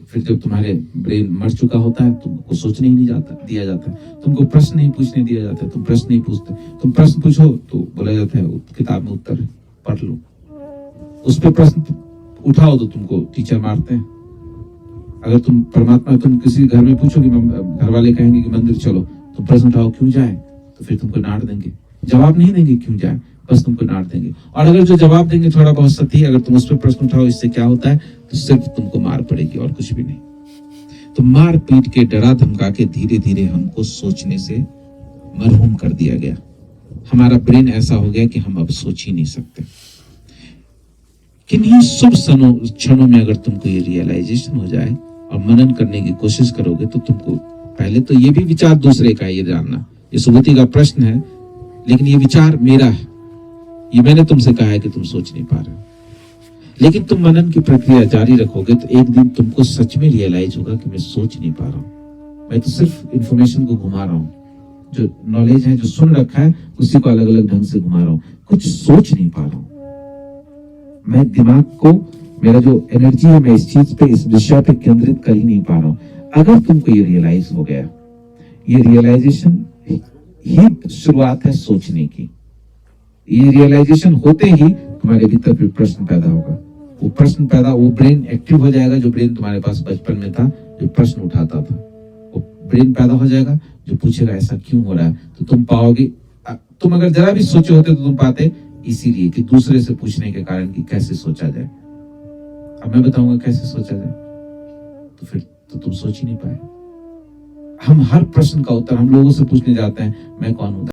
फिर जब तुम्हारे ब्रेन मर चुका होता है, तुमको सोचने ही नहीं दिया जाता है, तुमको प्रश्न नहीं पूछने दिया जाता है, तुम प्रश्न नहीं पूछते। तुम प्रश्न पूछो तो बोला जाता है किताब में उत्तर पढ़ लो, उस पर प्रश्न उठाओ तो तुमको टीचर मारते हैं। अगर तुम परमात्मा, तुम किसी घर में पूछो कि घर वाले कहेंगे कि मंदिर चलो, तुम प्रश्न उठाओ क्यों जाए, तो फिर तुमको डांट देंगे, जवाब नहीं देंगे क्यों जाए, बस तुमको डांट देंगे। और अगर जो जवाब देंगे थोड़ा बहुत सही, अगर तुम उस पर प्रश्न उठाओ इससे क्या होता है, तो सिर्फ तुमको मार पड़ेगी और कुछ भी नहीं। तो मार पीट के, डरा धमका के धीरे धीरे हमको सोचने से मरहूम कर दिया गया। हमारा ब्रेन ऐसा हो गया कि हम अब सोच ही नहीं सकते। किन्हीं शुभ क्षणों में अगर तुमको ये रियलाइजेशन हो जाए और मनन करने की कोशिश करोगे, तो तुमको पहले तो ये भी विचार दूसरे का ये जानना, ये सुबुद्धि का प्रश्न है, लेकिन ये विचार मेरा है, ये मैंने तुमसे कहा है कि तुम सोच नहीं पा रहे हो। लेकिन तुम मनन की प्रक्रिया जारी रखोगे तो एक दिन तुमको सच में रियलाइज होगा कि मैं सोच नहीं पा रहा हूं, मैं तो सिर्फ इंफॉर्मेशन को घुमा रहा हूं, जो नॉलेज है, जो सुन रखा है, उसी को अलग अलग ढंग से घुमा रहा हूं, कुछ सोच नहीं पा रहा हूं। मैं दिमाग को, मेरा जो एनर्जी है, मैं इस चीज पे, इस विषय पे केंद्रित कर ही नहीं पा रहा हूं। अगर तुमको ये रियलाइज हो गया, ये रियलाइजेशन ही शुरुआत है सोचने की। ये रियलाइजेशन होते ही तुम्हारे भीतर फिर प्रश्न पैदा होगा, वो प्रश्न पैदा, वो ब्रेन एक्टिव हो जाएगा, जो ब्रेन तुम्हारे पास बचपन में था, जो प्रश्न उठाता था, वो ब्रेन पैदा हो जाएगा, जो पूछेगा ऐसा क्यों हो रहा है। तो तुम पाओगे, तुम अगर जरा भी सोचे होते तो तुम पाते, इसीलिए कि दूसरे से पूछने के कारण कि कैसे सोचा जाए। अब मैं बताऊंगा कैसे सोचा जाए, तो फिर तो तुम सोच ही नहीं पाए। हम हर प्रश्न का उत्तर हम लोगों से पूछने जाते हैं, मैं कौन हूं।